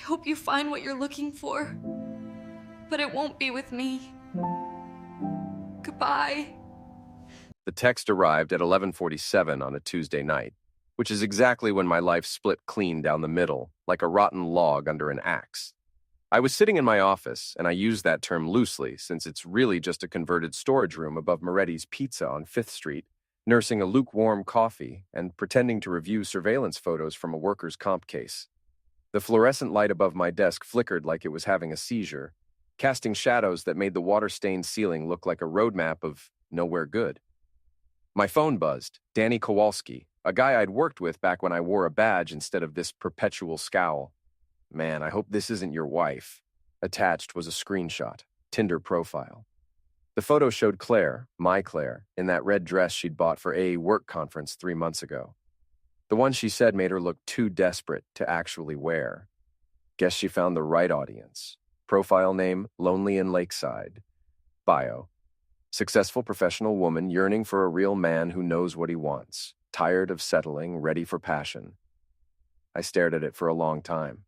hope you find what you're looking for, but it won't be with me. Goodbye. The text arrived at 11:47 on a Tuesday night, which is exactly when my life split clean down the middle, like a rotten log under an axe. I was sitting in my office, and I use that term loosely since it's really just a converted storage room above Moretti's Pizza on 5th Street, nursing a lukewarm coffee and pretending to review surveillance photos from a workers' comp case. The fluorescent light above my desk flickered like it was having a seizure, casting shadows that made the water-stained ceiling look like a roadmap of nowhere good. My phone buzzed. Danny Kowalski, a guy I'd worked with back when I wore a badge instead of this perpetual scowl. Man, I hope this isn't your wife. Attached was a screenshot, Tinder profile. The photo showed Claire, my Claire, in that red dress she'd bought for a work conference 3 months ago. The one she said made her look too desperate to actually wear. Guess she found the right audience. Profile name, Lonely in Lakeside. Bio. Successful professional woman yearning for a real man who knows what he wants. Tired of settling, ready for passion. I stared at it for a long time.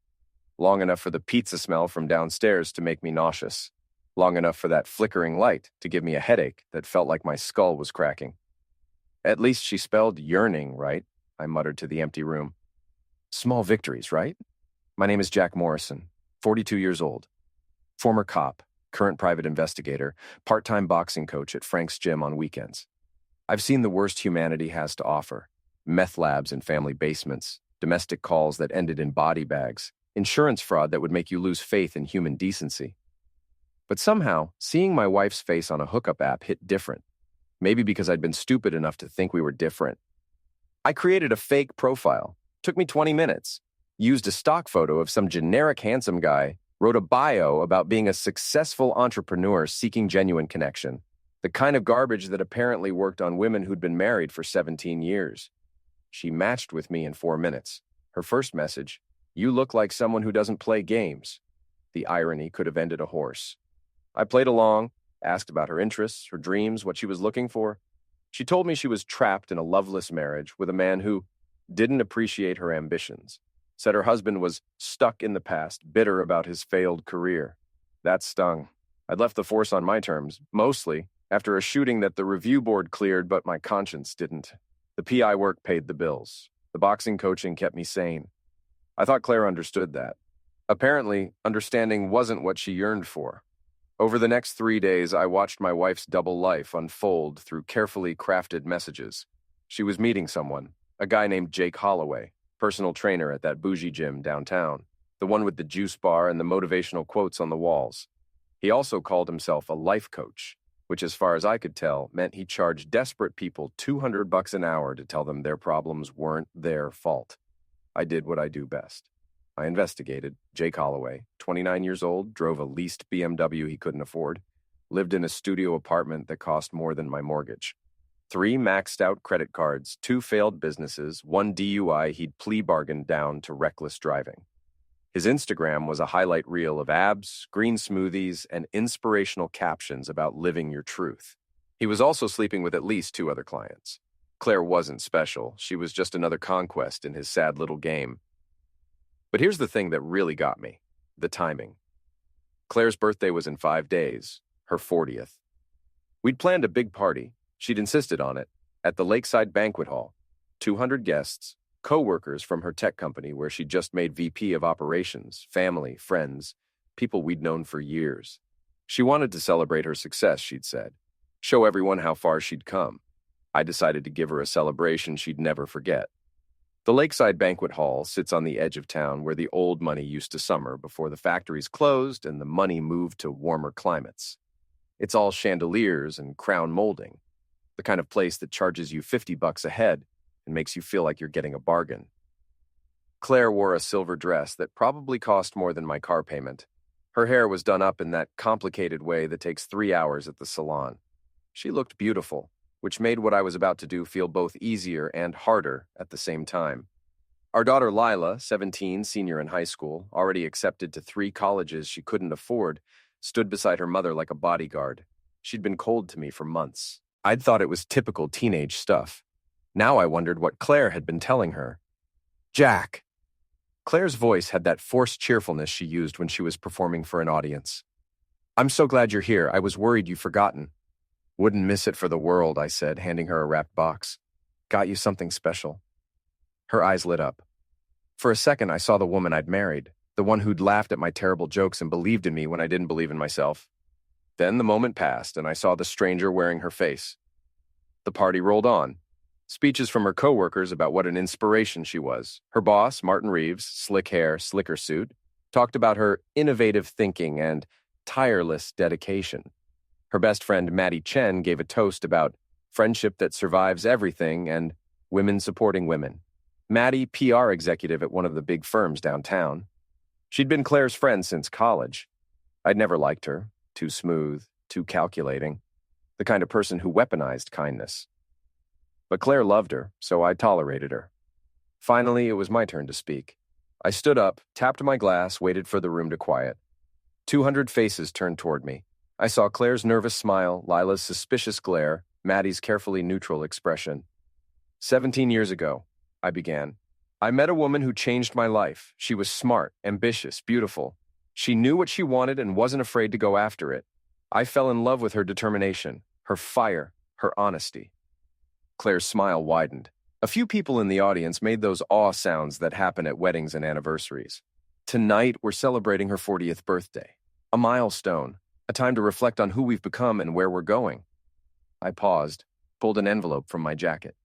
Long enough for the pizza smell from downstairs to make me nauseous. Long enough for that flickering light to give me a headache that felt like my skull was cracking. At least she spelled yearning right, I muttered to the empty room. Small victories, right? My name is Jack Morrison, 42 years old. Former cop, current private investigator, part-time boxing coach at Frank's Gym on weekends. I've seen the worst humanity has to offer. Meth labs in family basements, domestic calls that ended in body bags, insurance fraud that would make you lose faith in human decency. But somehow, seeing my wife's face on a hookup app hit different. Maybe because I'd been stupid enough to think we were different. I created a fake profile. Took me 20 minutes. Used a stock photo of some generic handsome guy. Wrote a bio about being a successful entrepreneur seeking genuine connection. The kind of garbage that apparently worked on women who'd been married for 17 years. She matched with me in 4 minutes. Her first message, "You look like someone who doesn't play games." The irony could have ended a horse. I played along, asked about her interests, her dreams, what she was looking for. She told me she was trapped in a loveless marriage with a man who didn't appreciate her ambitions. Said her husband was stuck in the past, bitter about his failed career. That stung. I'd left the force on my terms, mostly after a shooting that the review board cleared but my conscience didn't. The PI work paid the bills. The boxing coaching kept me sane. I thought Claire understood that. Apparently, understanding wasn't what she yearned for. Over the next 3 days, I watched my wife's double life unfold through carefully crafted messages. She was meeting someone, a guy named Jake Holloway, personal trainer at that bougie gym downtown, the one with the juice bar and the motivational quotes on the walls. He also called himself a life coach, which as far as I could tell meant he charged desperate people $200 an hour to tell them their problems weren't their fault. I did what I do best. I investigated. Jake Holloway, 29 years old, drove a leased BMW he couldn't afford, lived in a studio apartment that cost more than my mortgage. 3 maxed-out credit cards, 2 failed businesses, 1 DUI he'd plea bargained down to reckless driving. His Instagram was a highlight reel of abs, green smoothies, and inspirational captions about living your truth. He was also sleeping with at least 2 other clients. Claire wasn't special. She was just another conquest in his sad little game. But here's the thing that really got me, the timing. Claire's birthday was in 5 days, her 40th. We'd planned a big party. She'd insisted on it, at the Lakeside Banquet Hall. 200 guests, co-workers from her tech company where she'd just made VP of operations, family, friends, people we'd known for years. She wanted to celebrate her success, she'd said. Show everyone how far she'd come. I decided to give her a celebration she'd never forget. The Lakeside Banquet Hall sits on the edge of town where the old money used to summer before the factories closed and the money moved to warmer climates. It's all chandeliers and crown molding. The kind of place that charges you $50 a head and makes you feel like you're getting a bargain. Claire wore a silver dress that probably cost more than my car payment. Her hair was done up in that complicated way that takes 3 hours at the salon. She looked beautiful, which made what I was about to do feel both easier and harder at the same time. Our daughter Lila, 17, senior in high school, already accepted to 3 colleges she couldn't afford, stood beside her mother like a bodyguard. She'd been cold to me for months. I'd thought it was typical teenage stuff. Now I wondered what Claire had been telling her. Jack. Claire's voice had that forced cheerfulness she used when she was performing for an audience. "I'm so glad you're here. I was worried you'd forgotten." "Wouldn't miss it for the world," I said, handing her a wrapped box. "Got you something special." Her eyes lit up. For a second, I saw the woman I'd married, the one who'd laughed at my terrible jokes and believed in me when I didn't believe in myself. Then the moment passed, and I saw the stranger wearing her face. The party rolled on. Speeches from her coworkers about what an inspiration she was. Her boss, Martin Reeves, slick hair, slicker suit, talked about her innovative thinking and tireless dedication. Her best friend, Maddie Chen, gave a toast about friendship that survives everything and women supporting women. Maddie, PR executive at one of the big firms downtown. She'd been Claire's friend since college. I'd never liked her. Too smooth, too calculating. The kind of person who weaponized kindness. But Claire loved her, so I tolerated her. Finally, it was my turn to speak. I stood up, tapped my glass, waited for the room to quiet. 200 faces turned toward me. I saw Claire's nervous smile, Lila's suspicious glare, Maddie's carefully neutral expression. 17 years ago, I began. I met a woman who changed my life. She was smart, ambitious, beautiful. She knew what she wanted and wasn't afraid to go after it. I fell in love with her determination, her fire, her honesty. Claire's smile widened. A few people in the audience made those awe sounds that happen at weddings and anniversaries. Tonight, we're celebrating her 40th birthday. A milestone, a time to reflect on who we've become and where we're going. I paused, pulled an envelope from my jacket.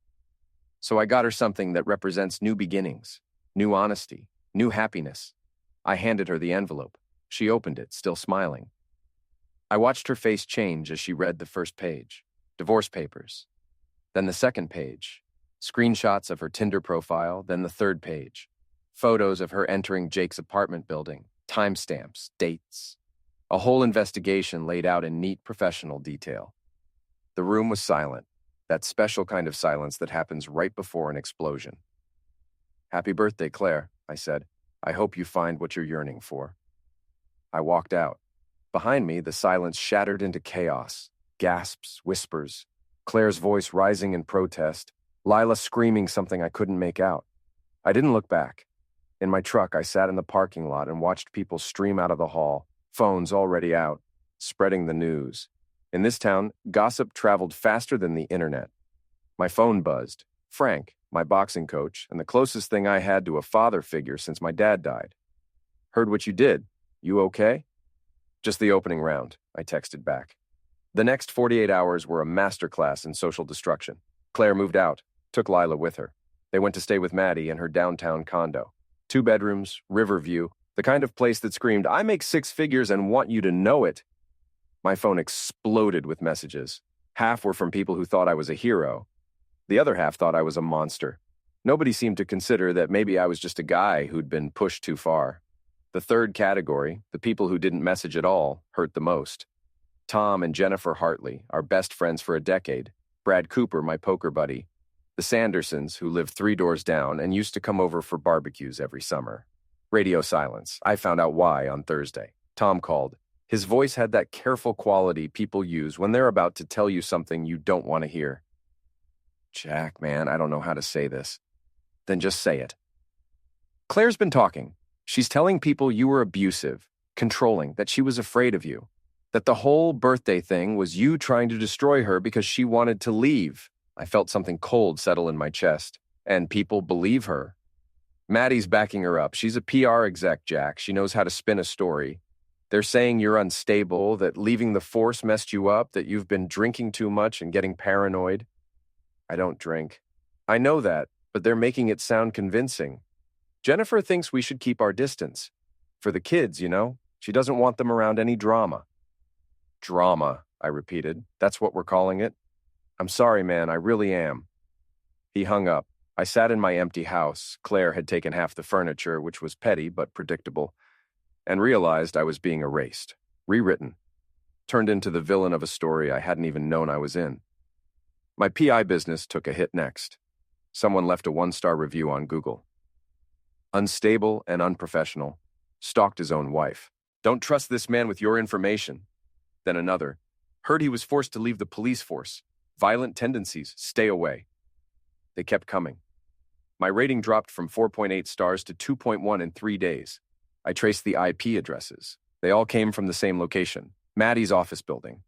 So I got her something that represents new beginnings, new honesty, new happiness. I handed her the envelope. She opened it, still smiling. I watched her face change as she read the first page, divorce papers. Then the second page, screenshots of her Tinder profile, then the third page, photos of her entering Jake's apartment building, timestamps, dates. A whole investigation laid out in neat professional detail. The room was silent, that special kind of silence that happens right before an explosion. "Happy birthday, Claire," I said. "I hope you find what you're yearning for." I walked out. Behind me, the silence shattered into chaos, gasps, whispers, Claire's voice rising in protest, Lila screaming something I couldn't make out. I didn't look back. In my truck, I sat in the parking lot and watched people stream out of the hall, phones already out, spreading the news. In this town, gossip traveled faster than the internet. My phone buzzed. Frank, my boxing coach, and the closest thing I had to a father figure since my dad died. "Heard what you did. You okay?" "Just the opening round," I texted back. The next 48 hours were a masterclass in social destruction. Claire moved out, took Lila with her. They went to stay with Maddie in her downtown condo. 2 bedrooms, river view, the kind of place that screamed, "I make 6 figures and want you to know it." My phone exploded with messages. Half were from people who thought I was a hero. The other half thought I was a monster. Nobody seemed to consider that maybe I was just a guy who'd been pushed too far. The third category, the people who didn't message at all, hurt the most. Tom and Jennifer Hartley, our best friends for a decade. Brad Cooper, my poker buddy. The Sandersons, who lived 3 doors down and used to come over for barbecues every summer. Radio silence. I found out why on Thursday. Tom called. His voice had that careful quality people use when they're about to tell you something you don't want to hear. "Jack, man, I don't know how to say this." "Then just say it." "Claire's been talking. She's telling people you were abusive, controlling, that she was afraid of you. That the whole birthday thing was you trying to destroy her because she wanted to leave." I felt something cold settle in my chest. And people believe her. Maddie's backing her up. She's a PR exec, Jack. She knows how to spin a story. They're saying you're unstable, that leaving the force messed you up, that you've been drinking too much and getting paranoid. I don't drink. I know that, but they're making it sound convincing. Jennifer thinks we should keep our distance. For the kids, you know. She doesn't want them around any drama. "Drama," I repeated. "That's what we're calling it?" "I'm sorry, man, I really am." He hung up. I sat in my empty house. Claire had taken half the furniture, which was petty but predictable, and realized I was being erased, rewritten, turned into the villain of a story I hadn't even known I was in. My PI business took a hit next. Someone left a 1-star review on Google. "Unstable and unprofessional. Stalked his own wife. Don't trust this man with your information." Then another. "Heard he was forced to leave the police force. Violent tendencies. Stay away." They kept coming. My rating dropped from 4.8 stars to 2.1 in 3 days. I traced the IP addresses. They all came from the same location, Maddie's office building.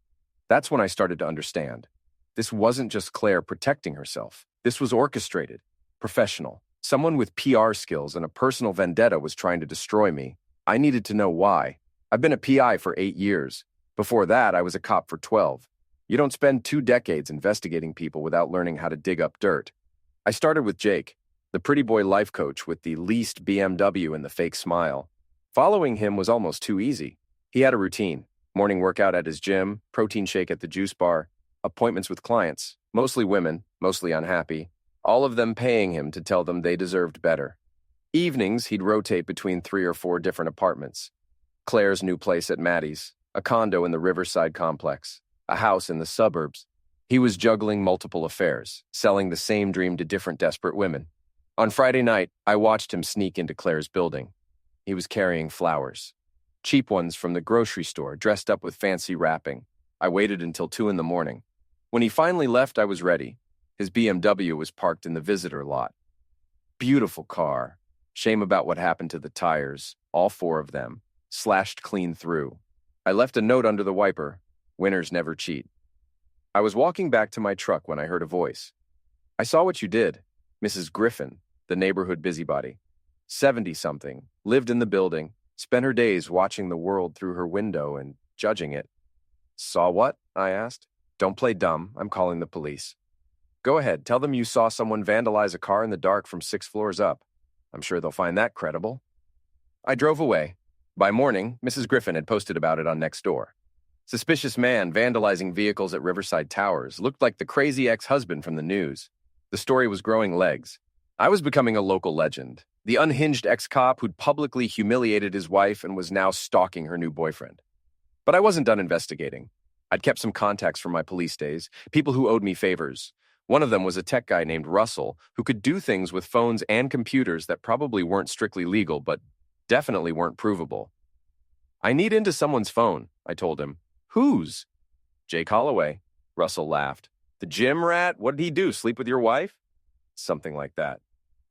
That's when I started to understand. This wasn't just Claire protecting herself. This was orchestrated, professional. Someone with PR skills and a personal vendetta was trying to destroy me. I needed to know why. I've been a PI for 8 years. Before that, I was a cop for 12. You don't spend 2 decades investigating people without learning how to dig up dirt. I started with Jake, the pretty boy life coach with the leased BMW and the fake smile. Following him was almost too easy. He had a routine: morning workout at his gym, protein shake at the juice bar, appointments with clients, mostly women, mostly unhappy, all of them paying him to tell them they deserved better. Evenings, he'd rotate between 3 or 4 different apartments. Claire's new place at Maddie's, a condo in the Riverside complex, a house in the suburbs. He was juggling multiple affairs, selling the same dream to different desperate women. On Friday night, I watched him sneak into Claire's building. He was carrying flowers. Cheap ones from the grocery store, dressed up with fancy wrapping. I waited until 2 in the morning. When he finally left, I was ready. His BMW was parked in the visitor lot. Beautiful car. Shame about what happened to the tires, all 4 of them, slashed clean through. I left a note under the wiper: winners never cheat. I was walking back to my truck when I heard a voice. I saw what you did. Mrs. Griffin, the neighborhood busybody. 70-something, lived in the building, spent her days watching the world through her window and judging it. Saw what? I asked. Don't play dumb. I'm calling the police. Go ahead. Tell them you saw someone vandalize a car in the dark from 6 floors up. I'm sure they'll find that credible. I drove away. By morning, Mrs. Griffin had posted about it on Nextdoor. Suspicious man vandalizing vehicles at Riverside Towers looked like the crazy ex-husband from the news. The story was growing legs. I was becoming a local legend, the unhinged ex-cop who'd publicly humiliated his wife and was now stalking her new boyfriend. But I wasn't done investigating. I'd kept some contacts from my police days, people who owed me favors. One of them was a tech guy named Russell who could do things with phones and computers that probably weren't strictly legal, but definitely weren't provable. I need into someone's phone, I told him. Whose? Jake Holloway. Russell laughed. The gym rat? What did he do, sleep with your wife? Something like that.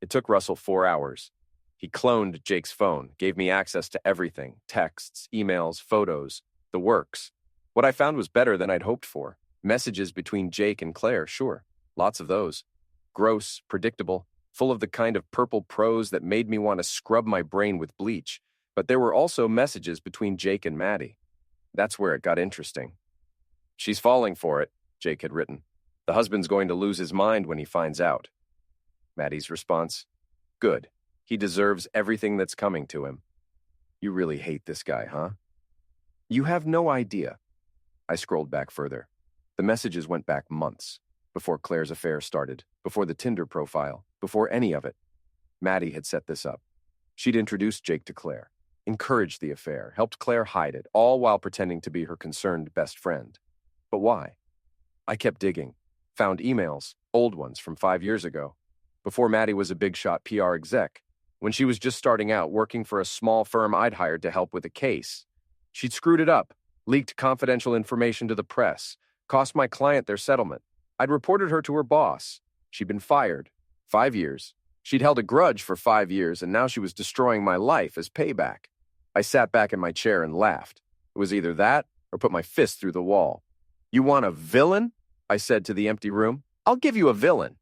It took Russell 4 hours. He cloned Jake's phone, gave me access to everything: texts, emails, photos, the works. What I found was better than I'd hoped for. Messages between Jake and Claire, sure. Lots of those. Gross, predictable, full of the kind of purple prose that made me want to scrub my brain with bleach. But there were also messages between Jake and Maddie. That's where it got interesting. She's falling for it, Jake had written. The husband's going to lose his mind when he finds out. Maddie's response: good. He deserves everything that's coming to him. You really hate this guy, huh? You have no idea. I scrolled back further. The messages went back months. Before Claire's affair started, before the Tinder profile, before any of it. Maddie had set this up. She'd introduced Jake to Claire, encouraged the affair, helped Claire hide it, all while pretending to be her concerned best friend. But why? I kept digging, found emails, old ones from 5 years ago, before Maddie was a big-shot PR exec, when she was just starting out working for a small firm I'd hired to help with a case. She'd screwed it up, leaked confidential information to the press, cost my client their settlement. I'd reported her to her boss. She'd been fired. 5 years. She'd held a grudge for 5 years, and now she was destroying my life as payback. I sat back in my chair and laughed. It was either that or put my fist through the wall. You want a villain? I said to the empty room. I'll give you a villain.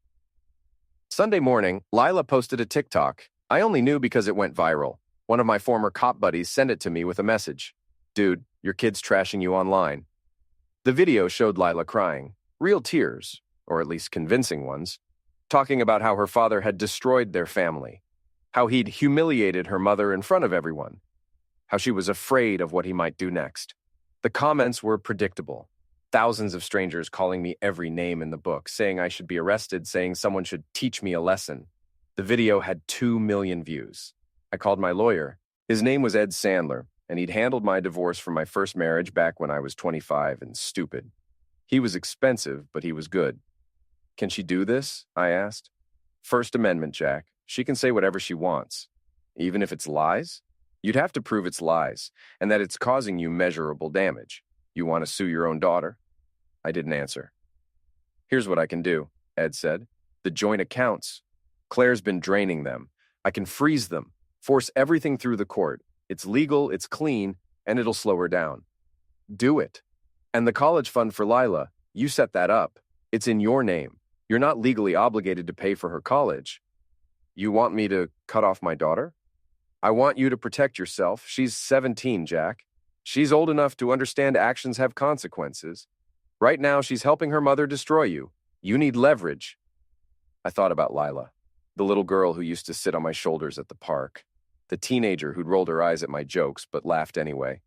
Sunday morning, Lila posted a TikTok. I only knew because it went viral. One of my former cop buddies sent it to me with a message. Dude, your kid's trashing you online. The video showed Lila crying. Real tears, or at least convincing ones, talking about how her father had destroyed their family, how he'd humiliated her mother in front of everyone, how she was afraid of what he might do next. The comments were predictable. Thousands of strangers calling me every name in the book, saying I should be arrested, saying someone should teach me a lesson. The video had 2 million views. I called my lawyer. His name was Ed Sandler, and he'd handled my divorce from my first marriage back when I was 25 and stupid. He was expensive, but he was good. Can she do this? I asked. First Amendment, Jack. She can say whatever she wants. Even if it's lies? You'd have to prove it's lies, and that it's causing you measurable damage. You want to sue your own daughter? I didn't answer. Here's what I can do, Ed said. The joint accounts. Claire's been draining them. I can freeze them, force everything through the court. It's legal, it's clean, and it'll slow her down. Do it. And the college fund for Lila, you set that up. It's in your name. You're not legally obligated to pay for her college. You want me to cut off my daughter? I want you to protect yourself. She's 17, Jack. She's old enough to understand actions have consequences. Right now, she's helping her mother destroy you. You need leverage. I thought about Lila, the little girl who used to sit on my shoulders at the park, the teenager who'd rolled her eyes at my jokes but laughed anyway,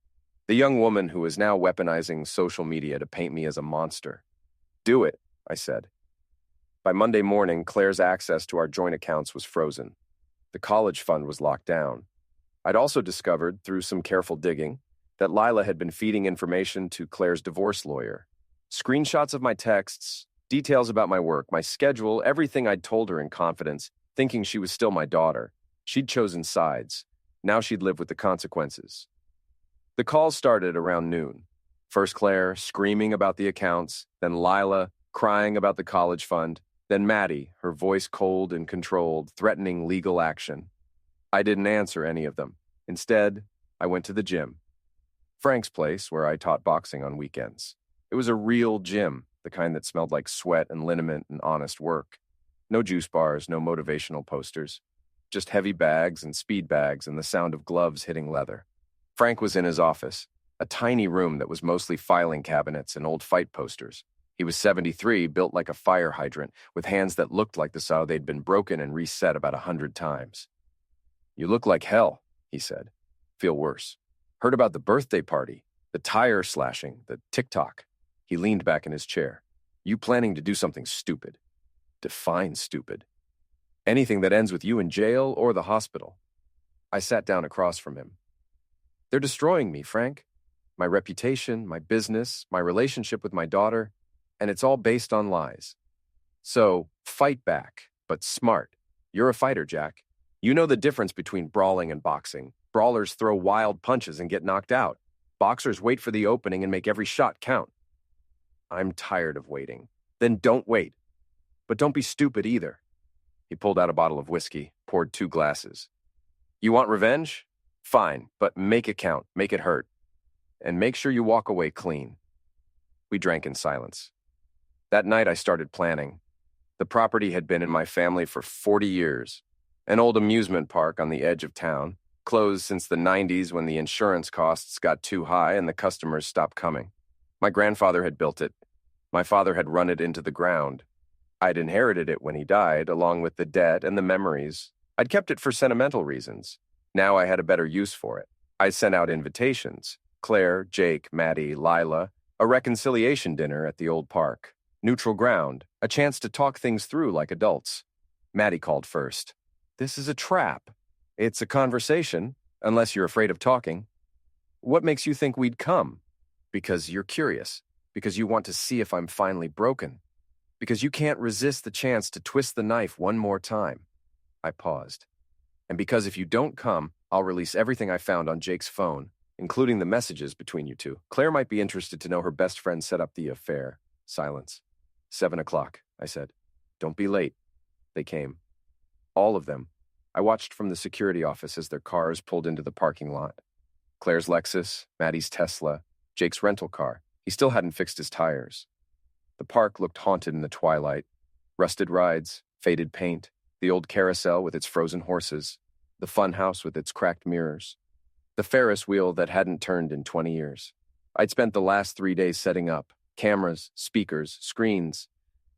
the young woman who is now weaponizing social media to paint me as a monster. Do it, I said. By Monday morning, Claire's access to our joint accounts was frozen. The college fund was locked down. I'd also discovered, through some careful digging, that Lila had been feeding information to Claire's divorce lawyer. Screenshots of my texts, details about my work, my schedule, everything I'd told her in confidence, thinking she was still my daughter. She'd chosen sides. Now she'd live with the consequences. The calls started around noon. First Claire, screaming about the accounts, then Lila, crying about the college fund, then Maddie, her voice cold and controlled, threatening legal action. I didn't answer any of them. Instead, I went to the gym. Frank's place, where I taught boxing on weekends. It was a real gym, the kind that smelled like sweat and liniment and honest work. No juice bars, no motivational posters. Just heavy bags and speed bags and the sound of gloves hitting leather. Frank was in his office, a tiny room that was mostly filing cabinets and old fight posters. He was 73, built like a fire hydrant, with hands that looked like the saw they'd been broken and reset about 100 times. You look like hell, he said. Feel worse. Heard about the birthday party, the tire slashing, the TikTok. He leaned back in his chair. You planning to do something stupid. Define stupid. Anything that ends with you in jail or the hospital. I sat down across from him. They're destroying me, Frank. My reputation, my business, my relationship with my daughter, and it's all based on lies. So, fight back, but smart. You're a fighter, Jack. You know the difference between brawling and boxing. Brawlers throw wild punches and get knocked out. Boxers wait for the opening and make every shot count. I'm tired of waiting. Then don't wait. But don't be stupid either. He pulled out a bottle of whiskey, poured 2 glasses. You want revenge? Fine, but make it count, make it hurt. And make sure you walk away clean. We drank in silence. That night I started planning. The property had been in my family for 40 years. An old amusement park on the edge of town, closed since the 90s when the insurance costs got too high and the customers stopped coming. My grandfather had built it. My father had run it into the ground. I'd inherited it when he died, along with the debt and the memories. I'd kept it for sentimental reasons. Now I had a better use for it. I sent out invitations. Claire, Jake, Maddie, Lila, a reconciliation dinner at the old park. Neutral ground, a chance to talk things through like adults. Maddie called first. This is a trap. It's a conversation, unless you're afraid of talking. What makes you think we'd come? Because you're curious. Because you want to see if I'm finally broken. Because you can't resist the chance to twist the knife one more time. I paused. And because if you don't come, I'll release everything I found on Jake's phone, including the messages between you two. Claire might be interested to know her best friend set up the affair. Silence. 7 o'clock, I said. Don't be late. They came. All of them. I watched from the security office as their cars pulled into the parking lot. Claire's Lexus, Maddie's Tesla, Jake's rental car. He still hadn't fixed his tires. The park looked haunted in the twilight. Rusted rides, faded paint, the old carousel with its frozen horses, the fun house with its cracked mirrors, the Ferris wheel that hadn't turned in 20 years. I'd spent the last 3 days setting up, cameras, speakers, screens.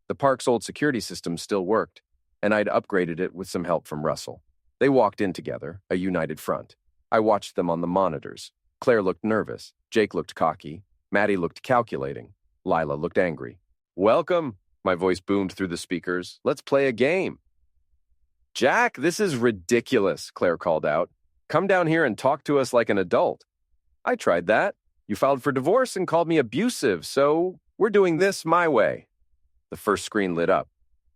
The park's old security system still worked, and I'd upgraded it with some help from Russell. They walked in together, a united front. I watched them on the monitors. Claire looked nervous, Jake looked cocky, Maddie looked calculating, Lila looked angry. Welcome, my voice boomed through the speakers. Let's play a game. Jack, this is ridiculous, Claire called out. Come down here and talk to us like an adult. I tried that. You filed for divorce and called me abusive, so we're doing this my way. The first screen lit up.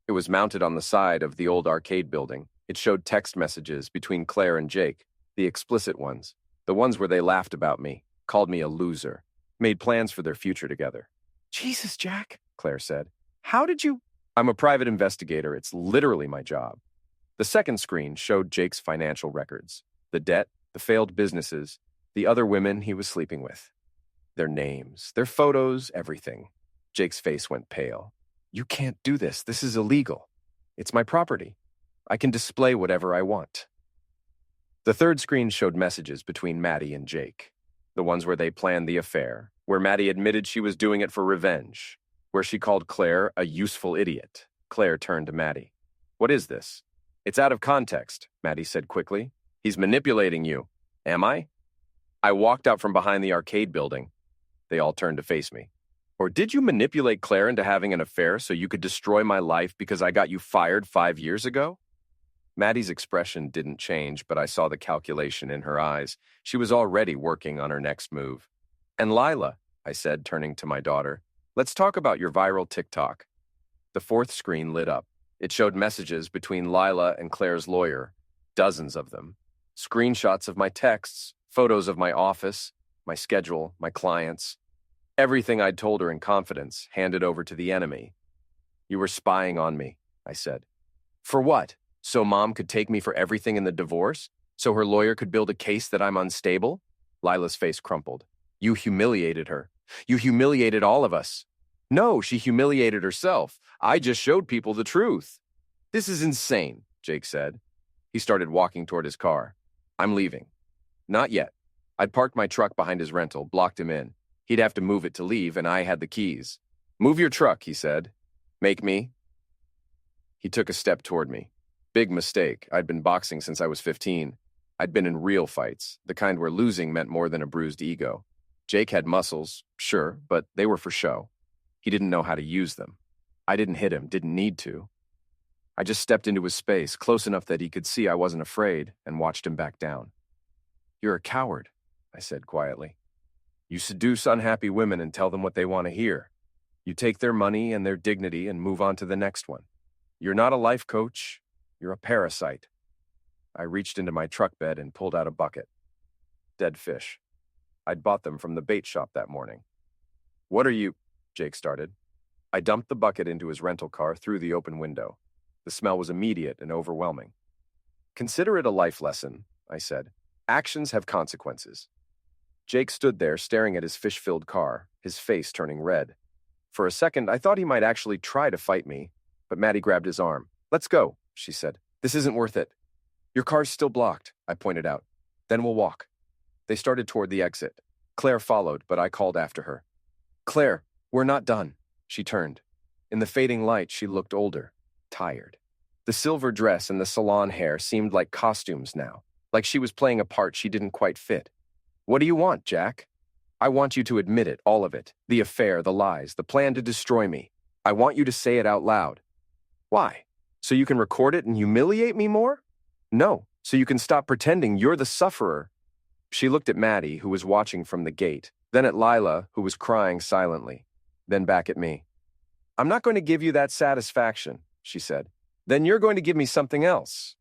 It was mounted on the side of the old arcade building. It showed text messages between Claire and Jake, the explicit ones, the ones where they laughed about me, called me a loser, made plans for their future together. Jesus, Jack, Claire said. How did you? I'm a private investigator. It's literally my job. The second screen showed Jake's financial records, the debt, the failed businesses, the other women he was sleeping with. Their names, their photos, everything. Jake's face went pale. You can't do this. This is illegal. It's my property. I can display whatever I want. The third screen showed messages between Maddie and Jake. The ones where they planned the affair, where Maddie admitted she was doing it for revenge, where she called Claire a useful idiot. Claire turned to Maddie. What is this? It's out of context, Maddie said quickly. He's manipulating you. Am I? I walked out from behind the arcade building. They all turned to face me. Or did you manipulate Claire into having an affair so you could destroy my life because I got you fired 5 years ago? Maddie's expression didn't change, but I saw the calculation in her eyes. She was already working on her next move. And Lila, I said, turning to my daughter, let's talk about your viral TikTok. The fourth screen lit up. It showed messages between Lila and Claire's lawyer, dozens of them. Screenshots of my texts, photos of my office, my schedule, my clients. Everything I'd told her in confidence, handed over to the enemy. You were spying on me, I said. For what? So Mom could take me for everything in the divorce? So her lawyer could build a case that I'm unstable? Lila's face crumpled. You humiliated her. You humiliated all of us. No, she humiliated herself. I just showed people the truth. This is insane, Jake said. He started walking toward his car. I'm leaving. Not yet. I'd parked my truck behind his rental, blocked him in. He'd have to move it to leave, and I had the keys. Move your truck, he said. Make me? He took a step toward me. Big mistake. I'd been boxing since I was 15. I'd been in real fights, the kind where losing meant more than a bruised ego. Jake had muscles, sure, but they were for show. He didn't know how to use them. I didn't hit him, didn't need to. I just stepped into his space, close enough that he could see I wasn't afraid, and watched him back down. You're a coward, I said quietly. You seduce unhappy women and tell them what they want to hear. You take their money and their dignity and move on to the next one. You're not a life coach. You're a parasite. I reached into my truck bed and pulled out a bucket. Dead fish. I'd bought them from the bait shop that morning. What are you? Jake started. I dumped the bucket into his rental car through the open window. The smell was immediate and overwhelming. Consider it a life lesson, I said. Actions have consequences. Jake stood there staring at his fish-filled car, his face turning red. For a second, I thought he might actually try to fight me, but Maddie grabbed his arm. Let's go, she said. This isn't worth it. Your car's still blocked, I pointed out. Then we'll walk. They started toward the exit. Claire followed, but I called after her. Claire, we're not done. She turned. In the fading light, she looked older, tired. The silver dress and the salon hair seemed like costumes now, like she was playing a part she didn't quite fit. What do you want, Jack? I want you to admit it, all of it. The affair, the lies, the plan to destroy me. I want you to say it out loud. Why? So you can record it and humiliate me more? No, so you can stop pretending you're the sufferer. She looked at Maddie, who was watching from the gate, then at Lila, who was crying silently, then back at me. I'm not going to give you that satisfaction, she said. Then you're going to give me something else.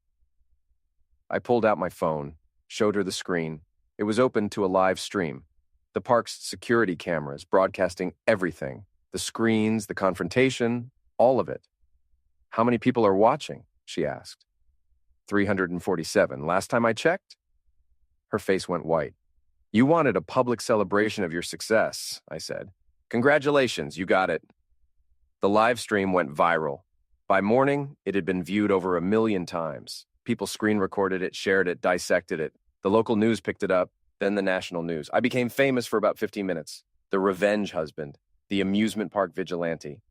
I pulled out my phone, showed her the screen. It was open to a live stream. The park's security cameras broadcasting everything. The screens, the confrontation, all of it. How many people are watching? She asked. 347. Last time I checked? Her face went white. You wanted a public celebration of your success, I said. Congratulations, you got it. The live stream went viral. By morning, it had been viewed over 1 million times. People screen recorded it, shared it, dissected it. The local news picked it up, then the national news. I became famous for about 15 minutes. The revenge husband, the amusement park vigilante.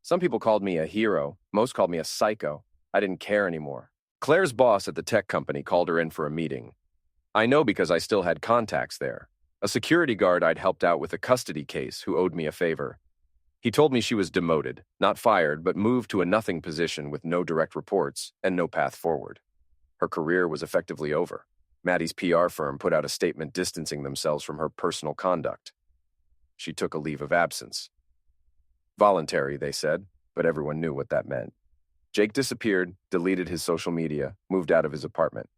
Some people called me a hero. Most called me a psycho. I didn't care anymore. Claire's boss at the tech company called her in for a meeting. I know because I still had contacts there. A security guard I'd helped out with a custody case who owed me a favor. He told me she was demoted, not fired, but moved to a nothing position with no direct reports and no path forward. Her career was effectively over. Maddie's PR firm put out a statement distancing themselves from her personal conduct. She took a leave of absence. Voluntary, they said, but everyone knew what that meant. Jake disappeared, deleted his social media, moved out of his apartment.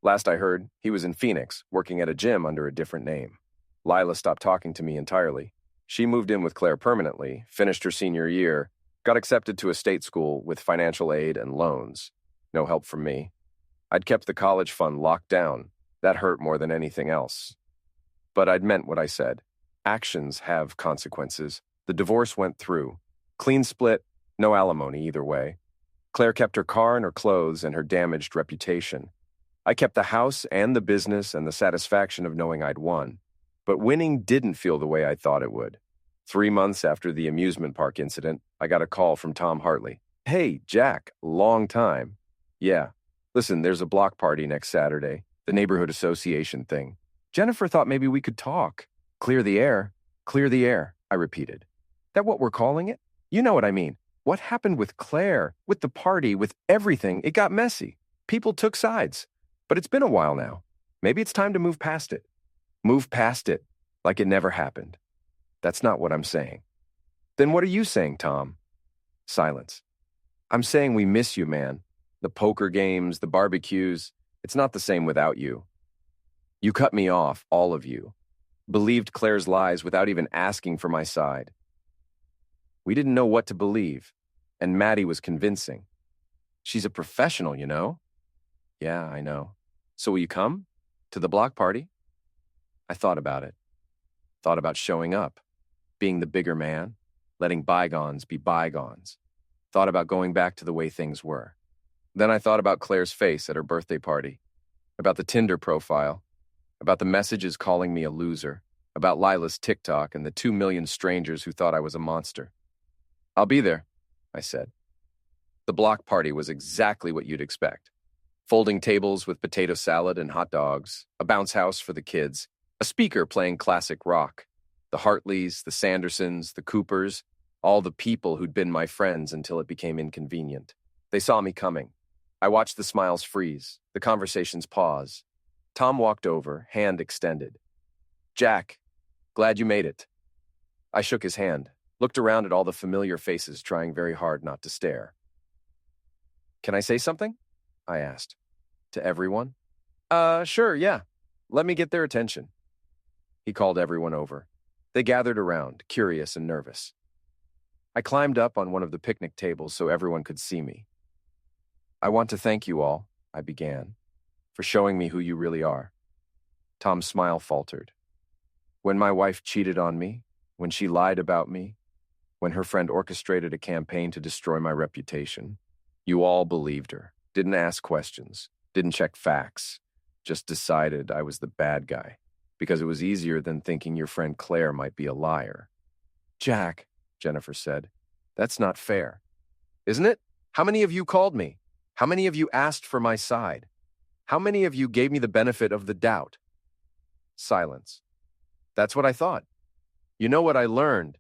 Last I heard, he was in Phoenix, working at a gym under a different name. Lila stopped talking to me entirely. She moved in with Claire permanently, finished her senior year, got accepted to a state school with financial aid and loans. No help from me. I'd kept the college fund locked down. That hurt more than anything else. But I'd meant what I said. Actions have consequences. The divorce went through. Clean split, no alimony either way. Claire kept her car and her clothes and her damaged reputation. I kept the house and the business and the satisfaction of knowing I'd won. But winning didn't feel the way I thought it would. 3 months after the amusement park incident, I got a call from Tom Hartley. "Hey, Jack, long time." "Yeah. Listen, there's a block party next Saturday, the neighborhood association thing. Jennifer thought maybe we could talk. Clear the air. Clear the air," I repeated. "That what we're calling it? You know what I mean. What happened with Claire, with the party, with everything? It got messy. People took sides. But it's been a while now. Maybe it's time to move past it." Move past it, like it never happened. That's not what I'm saying. Then what are you saying, Tom? Silence. I'm saying we miss you, man. The poker games, the barbecues. It's not the same without you. You cut me off, all of you. Believed Claire's lies without even asking for my side. We didn't know what to believe, and Maddie was convincing. She's a professional, you know? Yeah, I know. So will you come? To the block party? I thought about it. Thought about showing up, being the bigger man, letting bygones be bygones. Thought about going back to the way things were. Then I thought about Claire's face at her birthday party, about the Tinder profile, about the messages calling me a loser, about Lila's TikTok and the 2 million strangers who thought I was a monster. "I'll be there," I said. The block party was exactly what you'd expect. Folding tables with potato salad and hot dogs, a bounce house for the kids, a speaker playing classic rock, the Hartleys, the Sandersons, the Coopers, all the people who'd been my friends until it became inconvenient. They saw me coming. I watched the smiles freeze, the conversations pause. Tom walked over, hand extended. "Jack, glad you made it." I shook his hand, looked around at all the familiar faces, trying very hard not to stare. "Can I say something?" I asked. "To everyone?" Sure, yeah. Let me get their attention." He called everyone over. They gathered around, curious and nervous. I climbed up on one of the picnic tables so everyone could see me. "I want to thank you all," I began, "for showing me who you really are." Tom's smile faltered. "When my wife cheated on me, when she lied about me, when her friend orchestrated a campaign to destroy my reputation, you all believed her, didn't ask questions, didn't check facts, just decided I was the bad guy, because it was easier than thinking your friend Claire might be a liar." "Jack," Jennifer said, "that's not fair." "Isn't it? How many of you called me? How many of you asked for my side? How many of you gave me the benefit of the doubt?" Silence. "That's what I thought. You know what I learned?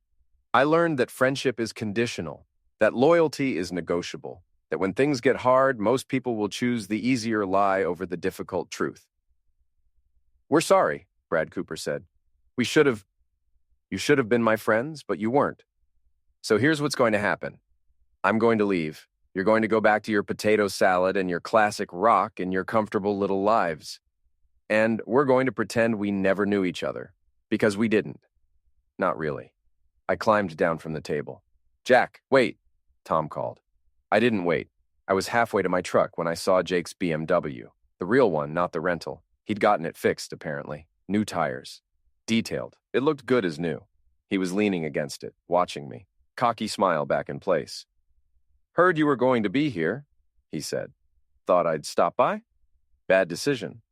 I learned that friendship is conditional, that loyalty is negotiable, that when things get hard, most people will choose the easier lie over the difficult truth." "We're sorry," Brad Cooper said. You should have been my friends, but you weren't. So here's what's going to happen. I'm going to leave. You're going to go back to your potato salad and your classic rock and your comfortable little lives. And we're going to pretend we never knew each other, because we didn't. Not really. I climbed down from the table. "Jack, wait," Tom called. I didn't wait. I was halfway to my truck when I saw Jake's BMW. The real one, not the rental. He'd gotten it fixed, apparently. New tires. Detailed. It looked good as new. He was leaning against it, watching me. Cocky smile back in place. "Heard you were going to be here," he said. "Thought I'd stop by? Bad decision."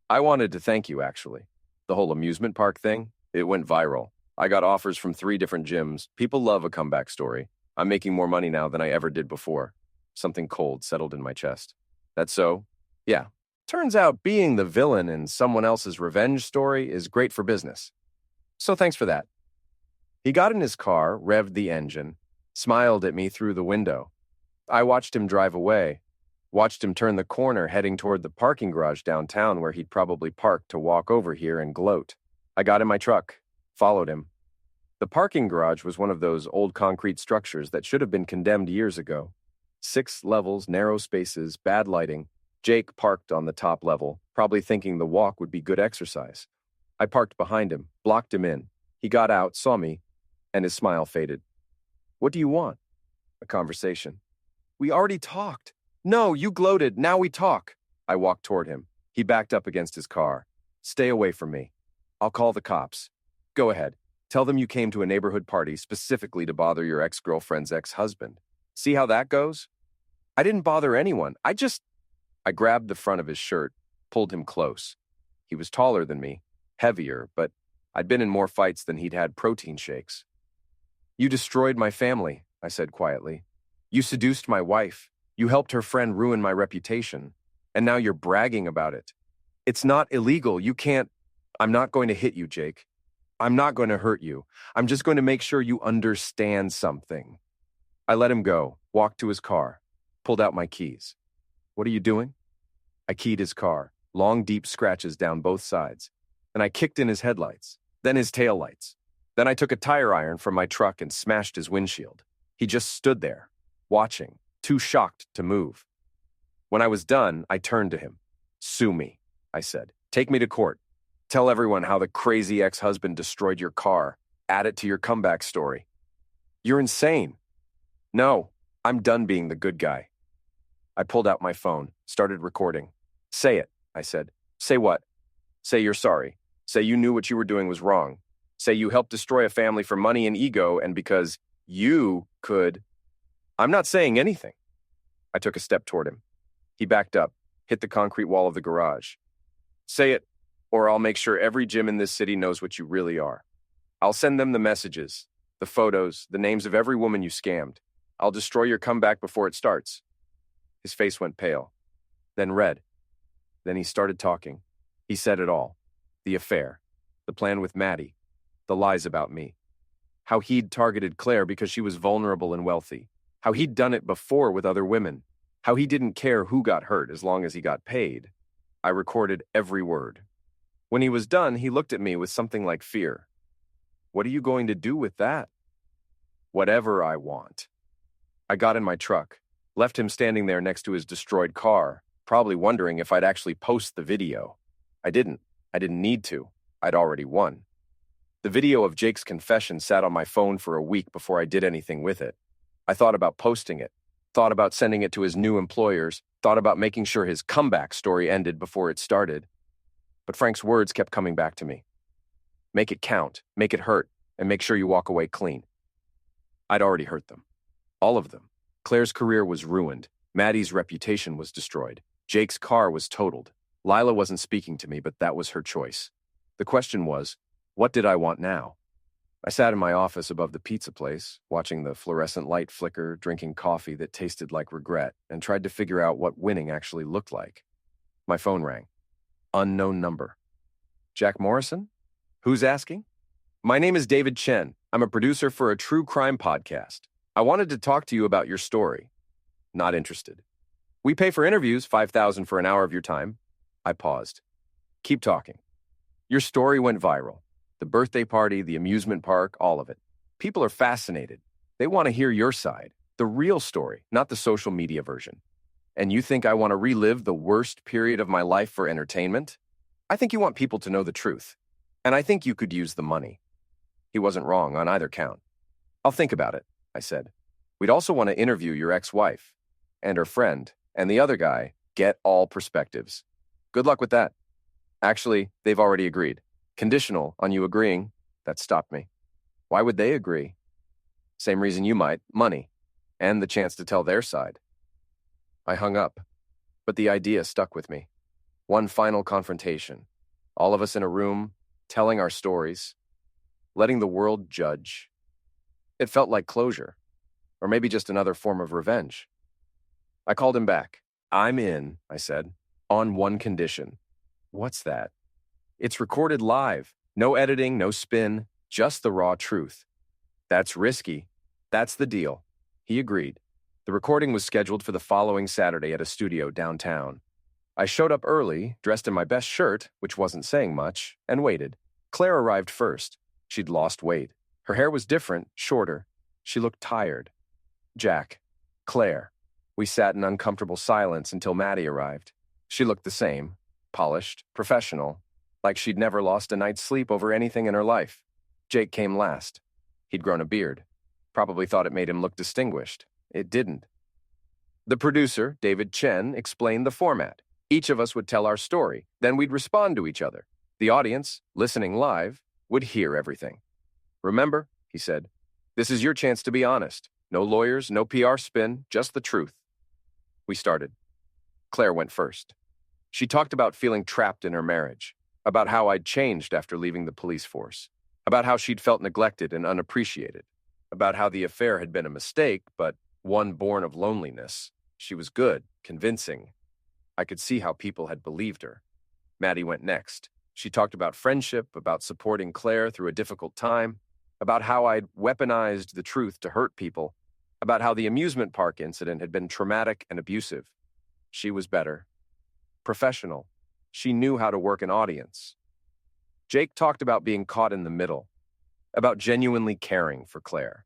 "I wanted to thank you, actually. The whole amusement park thing, it went viral. I got offers from 3 different gyms. People love a comeback story. I'm making more money now than I ever did before." Something cold settled in my chest. "That's so?" "Yeah. Turns out being the villain in someone else's revenge story is great for business. So thanks for that." He got in his car, revved the engine, smiled at me through the window. I watched him drive away, watched him turn the corner heading toward the parking garage downtown where he'd probably parked to walk over here and gloat. I got in my truck, followed him. The parking garage was one of those old concrete structures that should have been condemned years ago. 6 levels, narrow spaces, bad lighting. Jake parked on the top level, probably thinking the walk would be good exercise. I parked behind him, blocked him in. He got out, saw me, and his smile faded. "What do you want?" "A conversation." "We already talked." No, you gloated. Now we talk. I walked toward him. He backed up against his car. Stay away from me. I'll call the cops. Go ahead. Tell them you came to a neighborhood party specifically to bother your ex-girlfriend's ex-husband. See how that goes? I didn't bother anyone. I grabbed the front of his shirt, pulled him close. He was taller than me, heavier, but I'd been in more fights than he'd had protein shakes. You destroyed my family, I said quietly. You seduced my wife. You helped her friend ruin my reputation. And now you're bragging about it. It's not illegal. You can't. I'm not going to hit you, Jake. I'm not going to hurt you. I'm just going to make sure you understand something. I let him go, walked to his car, pulled out my keys. What are you doing? I keyed his car, long, deep scratches down both sides. Then I kicked in his headlights, then his taillights. Then I took a tire iron from my truck and smashed his windshield. He just stood there, watching, too shocked to move. When I was done, I turned to him. Sue me, I said. Take me to court. Tell everyone how the crazy ex-husband destroyed your car. Add it to your comeback story. You're insane. No, I'm done being the good guy. I pulled out my phone, started recording. Say it, I said. Say what? Say you're sorry. Say you knew what you were doing was wrong. Say you helped destroy a family for money and ego and because you could. I'm not saying anything. I took a step toward him. He backed up, hit the concrete wall of the garage. Say it, or I'll make sure every gym in this city knows what you really are. I'll send them the messages, the photos, the names of every woman you scammed. I'll destroy your comeback before it starts. His face went pale, then red. Then he started talking. He said it all. The affair, the plan with Maddie, the lies about me. How he'd targeted Claire because she was vulnerable and wealthy. How he'd done it before with other women. How he didn't care who got hurt as long as he got paid. I recorded every word. When he was done, he looked at me with something like fear. What are you going to do with that? Whatever I want. I got in my truck, left him standing there next to his destroyed car, probably wondering if I'd actually post the video. I didn't. I didn't need to. I'd already won. The video of Jake's confession sat on my phone for a week before I did anything with it. I thought about posting it, thought about sending it to his new employers, thought about making sure his comeback story ended before it started. But Frank's words kept coming back to me. Make it count, make it hurt, and make sure you walk away clean. I'd already hurt them. All of them. Claire's career was ruined. Maddie's reputation was destroyed. Jake's car was totaled. Lila wasn't speaking to me, but that was her choice. The question was, what did I want now? I sat in my office above the pizza place, watching the fluorescent light flicker, drinking coffee that tasted like regret, and tried to figure out what winning actually looked like. My phone rang. Unknown number. Jack Morrison? Who's asking? My name is David Chen. I'm a producer for a true crime podcast. I wanted to talk to you about your story. Not interested. We pay for interviews, $5,000 for an hour of your time. I paused. Keep talking. Your story went viral. The birthday party, the amusement park, all of it. People are fascinated. They want to hear your side, the real story, not the social media version. And you think I want to relive the worst period of my life for entertainment? I think you want people to know the truth. And I think you could use the money. He wasn't wrong on either count. I'll think about it, I said. We'd also want to interview your ex-wife and her friend and the other guy. Get all perspectives. Good luck with that. Actually, they've already agreed. Conditional on you agreeing. That stopped me. Why would they agree? Same reason you might, money, and the chance to tell their side. I hung up, but the idea stuck with me. One final confrontation. All of us in a room, telling our stories, letting the world judge. It felt like closure, or maybe just another form of revenge. I called him back. I'm in, I said, on one condition. What's that? It's recorded live. No editing, no spin, just the raw truth. That's risky. That's the deal. He agreed. The recording was scheduled for the following Saturday at a studio downtown. I showed up early, dressed in my best shirt, which wasn't saying much, and waited. Claire arrived first. She'd lost weight. Her hair was different, shorter. She looked tired. Jack. Claire. We sat in uncomfortable silence until Maddie arrived. She looked the same. Polished, professional, like she'd never lost a night's sleep over anything in her life. Jake came last. He'd grown a beard. Probably thought it made him look distinguished. It didn't. The producer, David Chen, explained the format. Each of us would tell our story, then we'd respond to each other. The audience, listening live, would hear everything. Remember, he said, this is your chance to be honest. No lawyers, no PR spin, just the truth. We started. Claire went first. She talked about feeling trapped in her marriage, about how I'd changed after leaving the police force, about how she'd felt neglected and unappreciated, about how the affair had been a mistake, but one born of loneliness. She was good, convincing. I could see how people had believed her. Maddie went next. She talked about friendship, about supporting Claire through a difficult time, about how I'd weaponized the truth to hurt people, about how the amusement park incident had been traumatic and abusive. She was better. Professional. She knew how to work an audience. Jake talked about being caught in the middle, about genuinely caring for Claire,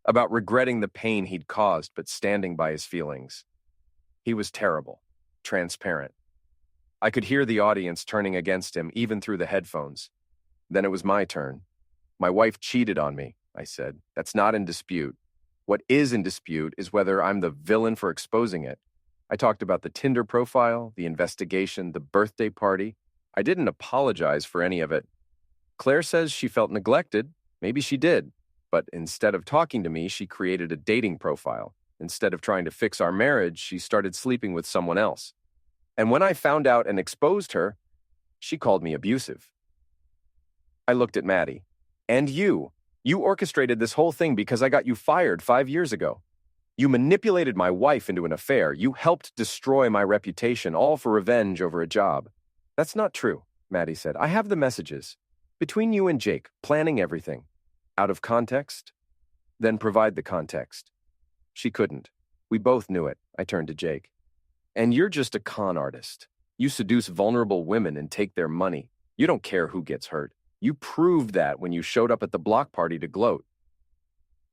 about regretting the pain he'd caused but standing by his feelings. He was terrible, transparent. I could hear the audience turning against him even through the headphones. Then it was my turn. My wife cheated on me, I said. That's not in dispute. What is in dispute is whether I'm the villain for exposing it. I talked about the Tinder profile, the investigation, the birthday party. I didn't apologize for any of it. Claire says she felt neglected. Maybe she did. But instead of talking to me, she created a dating profile. Instead of trying to fix our marriage, she started sleeping with someone else. And when I found out and exposed her, she called me abusive. I looked at Maddie. And you. You orchestrated this whole thing because I got you fired 5 years ago. You manipulated my wife into an affair. You helped destroy my reputation, all for revenge over a job. That's not true, Maddie said. I have the messages. Between you and Jake, planning everything. Out of context? Then provide the context. She couldn't. We both knew it. I turned to Jake. And you're just a con artist. You seduce vulnerable women and take their money. You don't care who gets hurt. You proved that when you showed up at the block party to gloat.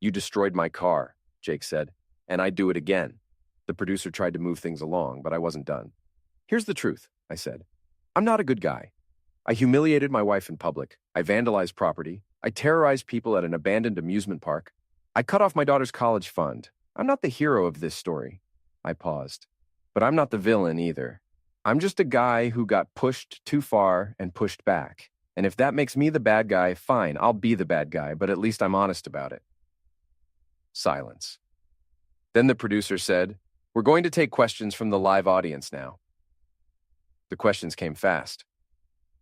You destroyed my car, Jake said, and I'd do it again. The producer tried to move things along, but I wasn't done. Here's the truth, I said. I'm not a good guy. I humiliated my wife in public. I vandalized property. I terrorized people at an abandoned amusement park. I cut off my daughter's college fund. I'm not the hero of this story. I paused. But I'm not the villain either. I'm just a guy who got pushed too far and pushed back. And if that makes me the bad guy, fine, I'll be the bad guy, but at least I'm honest about it. Silence. Then the producer said, "We're going to take questions from the live audience now." The questions came fast.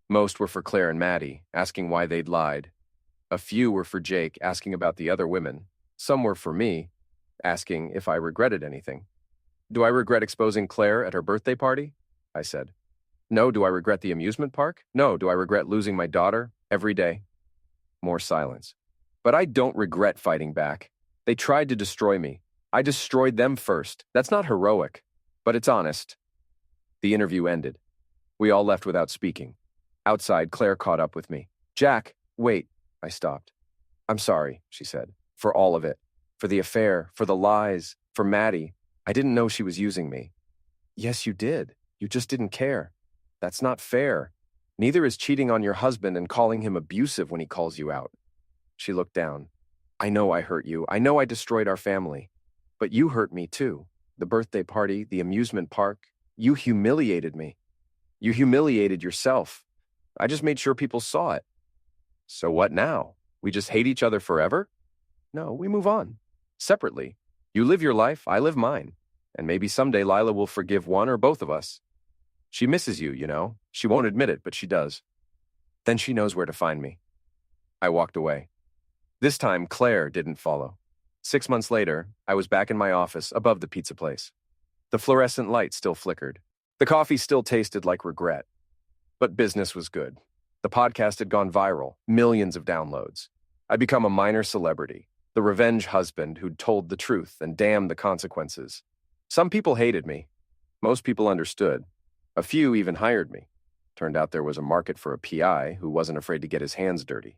Most were for Claire and Maddie, asking why they'd lied. A few were for Jake, asking about the other women. Some were for me, asking if I regretted anything. Do I regret exposing Claire at her birthday party? I said. No. Do I regret the amusement park? No. Do I regret losing my daughter every day? More silence. But I don't regret fighting back. They tried to destroy me. I destroyed them first. That's not heroic, but it's honest. The interview ended. We all left without speaking. Outside, Claire caught up with me. Jack, wait. I stopped. I'm sorry, she said, for all of it. For the affair, for the lies, for Maddie. I didn't know she was using me. Yes, you did. You just didn't care. That's not fair. Neither is cheating on your husband and calling him abusive when he calls you out. She looked down. I know I hurt you. I know I destroyed our family. But you hurt me too. The birthday party, the amusement park. You humiliated me. You humiliated yourself. I just made sure people saw it. So what now? We just hate each other forever? No, we move on. Separately. You live your life, I live mine. And maybe someday Lila will forgive one or both of us. She misses you, you know. She won't admit it, but she does. Then she knows where to find me. I walked away. This time, Claire didn't follow. 6 months later, I was back in my office above the pizza place. The fluorescent light still flickered. The coffee still tasted like regret. But business was good. The podcast had gone viral, millions of downloads. I'd become a minor celebrity, the revenge husband who'd told the truth and damned the consequences. Some people hated me. Most people understood. A few even hired me. Turned out there was a market for a PI who wasn't afraid to get his hands dirty.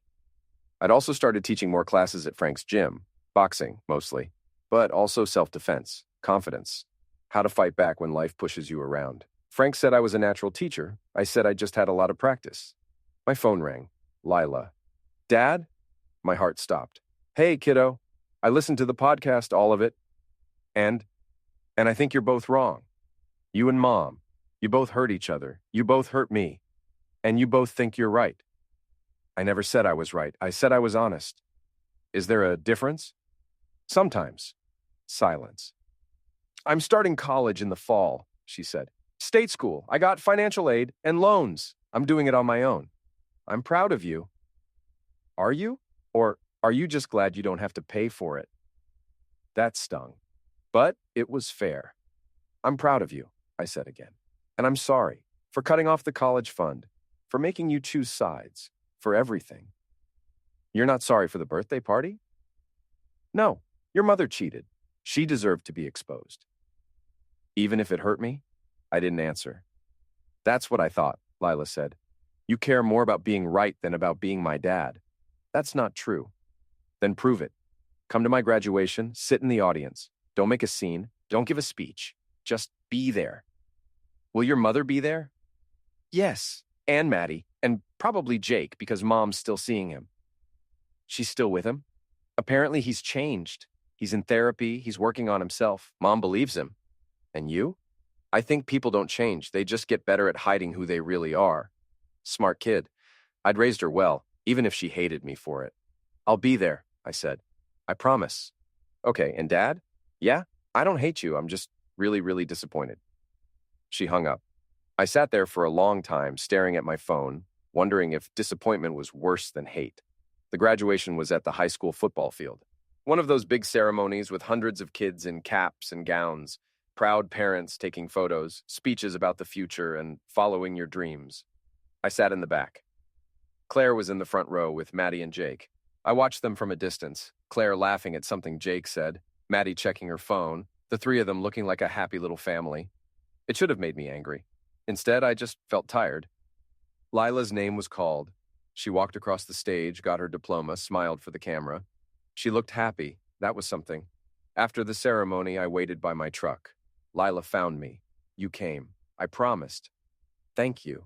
I'd also started teaching more classes at Frank's gym, boxing mostly, but also self-defense, confidence, how to fight back when life pushes you around. Frank said I was a natural teacher. I said I just had a lot of practice. My phone rang. Lila. Dad? My heart stopped. Hey, kiddo. I listened to the podcast, all of it. And And I think you're both wrong. You and Mom, you both hurt each other. You both hurt me. And you both think you're right. I never said I was right. I said I was honest. Is there a difference? Sometimes. Silence. I'm starting college in the fall, she said. State school. I got financial aid and loans. I'm doing it on my own. I'm proud of you. Are you? Or are you just glad you don't have to pay for it? That stung. But it was fair. I'm proud of you, I said again. And I'm sorry for cutting off the college fund, for making you choose sides, for everything. You're not sorry for the birthday party? No, your mother cheated. She deserved to be exposed. Even if it hurt me? I didn't answer. That's what I thought, Lila said. You care more about being right than about being my dad. That's not true. Then prove it. Come to my graduation, sit in the audience. Don't make a scene. Don't give a speech. Just be there. Will your mother be there? Yes, and Maddie, and probably Jake, because Mom's still seeing him. She's still with him? Apparently he's changed. He's in therapy. He's working on himself. Mom believes him. And you? I think people don't change. They just get better at hiding who they really are. Smart kid. I'd raised her well, even if she hated me for it. I'll be there, I said. I promise. Okay, and Dad? Yeah, I don't hate you. I'm just really, really disappointed. She hung up. I sat there for a long time, staring at my phone, wondering if disappointment was worse than hate. The graduation was at the high school football field. One of those big ceremonies with hundreds of kids in caps and gowns, proud parents taking photos, speeches about the future, and following your dreams. I sat in the back. Claire was in the front row with Maddie and Jake. I watched them from a distance, Claire laughing at something Jake said, Maddie checking her phone, the three of them looking like a happy little family. It should have made me angry. Instead, I just felt tired. Lila's name was called. She walked across the stage, got her diploma, smiled for the camera. She looked happy. That was something. After the ceremony, I waited by my truck. Lila found me. You came. I promised. Thank you.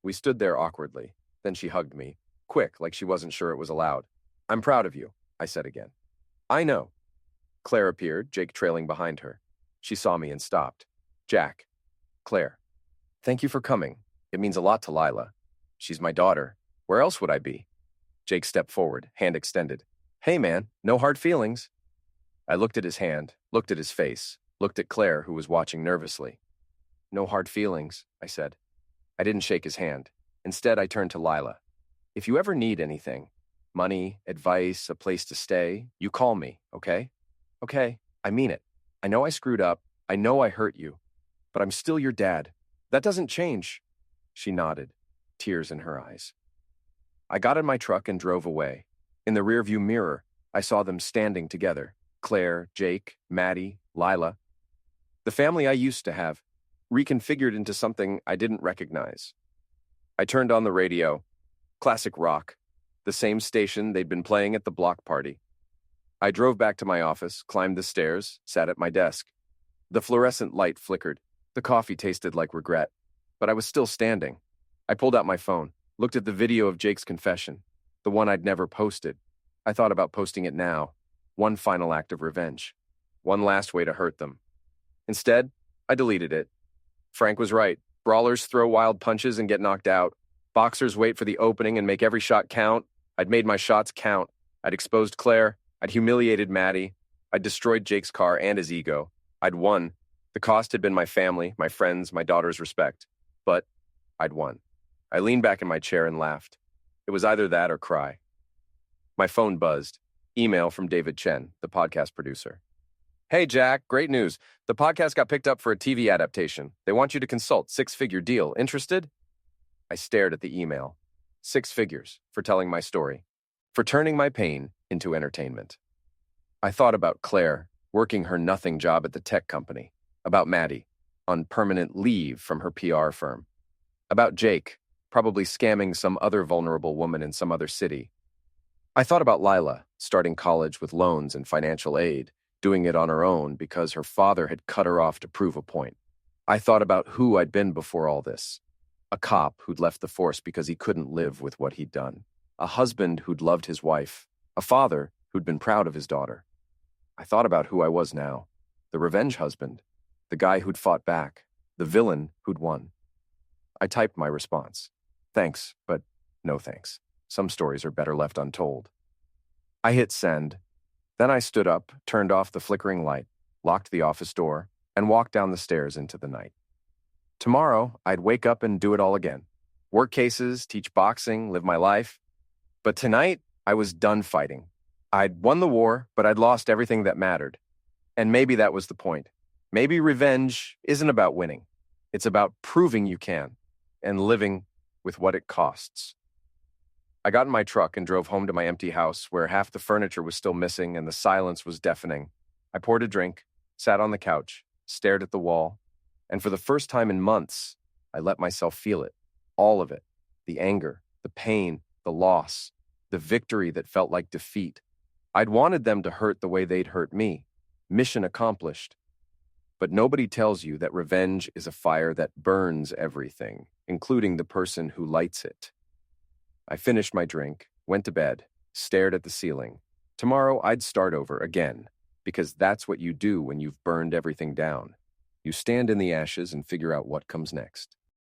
We stood there awkwardly. Then she hugged me. Quick, like she wasn't sure it was allowed. I'm proud of you, I said again. I know. Claire appeared, Jake trailing behind her. She saw me and stopped. Jack. Claire. Thank you for coming. It means a lot to Lila. She's my daughter. Where else would I be? Jake stepped forward, hand extended. Hey, man, no hard feelings. I looked at his hand, looked at his face, looked at Claire, who was watching nervously. No hard feelings, I said. I didn't shake his hand. Instead, I turned to Lila. If you ever need anything, money, advice, a place to stay, you call me, okay? Okay, I mean it. I know I screwed up. I know I hurt you. But I'm still your dad. That doesn't change. She nodded, tears in her eyes. I got in my truck and drove away. In the rearview mirror, I saw them standing together. Claire, Jake, Maddie, Lila. The family I used to have, reconfigured into something I didn't recognize. I turned on the radio. Classic rock. The same station they'd been playing at the block party. I drove back to my office, climbed the stairs, sat at my desk. The fluorescent light flickered. The coffee tasted like regret. But I was still standing. I pulled out my phone, looked at the video of Jake's confession, the one I'd never posted. I thought about posting it now. One final act of revenge. One last way to hurt them. Instead, I deleted it. Frank was right. Brawlers throw wild punches and get knocked out. Boxers wait for the opening and make every shot count. I'd made my shots count. I'd exposed Claire. I'd humiliated Maddie. I'd destroyed Jake's car and his ego. I'd won. The cost had been my family, my friends, my daughter's respect. But I'd won. I leaned back in my chair and laughed. It was either that or cry. My phone buzzed. Email from David Chen, the podcast producer. Hey, Jack, great news. The podcast got picked up for a TV adaptation. They want you to consult. 6-figure deal. Interested? I stared at the email. 6 figures for telling my story. For turning my pain into entertainment. I thought about Claire, working her nothing job at the tech company. About Maddie, on permanent leave from her PR firm. About Jake, probably scamming some other vulnerable woman in some other city. I thought about Lila, starting college with loans and financial aid, doing it on her own because her father had cut her off to prove a point. I thought about who I'd been before all this. A cop who'd left the force because he couldn't live with what he'd done. A husband who'd loved his wife. A father who'd been proud of his daughter. I thought about who I was now. the revenge husband, the guy who'd fought back, the villain who'd won. I typed my response. Thanks, but no thanks. Some stories are better left untold. I hit send. Then I stood up, turned off the flickering light, locked the office door, and walked down the stairs into the night. Tomorrow, I'd wake up and do it all again. Work cases, teach boxing, live my life. But tonight, I was done fighting. I'd won the war, but I'd lost everything that mattered. And maybe that was the point. Maybe revenge isn't about winning. It's about proving you can and living with what it costs. I got in my truck and drove home to my empty house where half the furniture was still missing and the silence was deafening. I poured a drink, sat on the couch, stared at the wall, and for the first time in months, I let myself feel it. All of it. The anger, the pain, the loss, the victory that felt like defeat. I'd wanted them to hurt the way they'd hurt me. Mission accomplished. But nobody tells you that revenge is a fire that burns everything, including the person who lights it. I finished my drink, went to bed, stared at the ceiling. Tomorrow I'd start over again, because that's what you do when you've burned everything down. You stand in the ashes and figure out what comes next.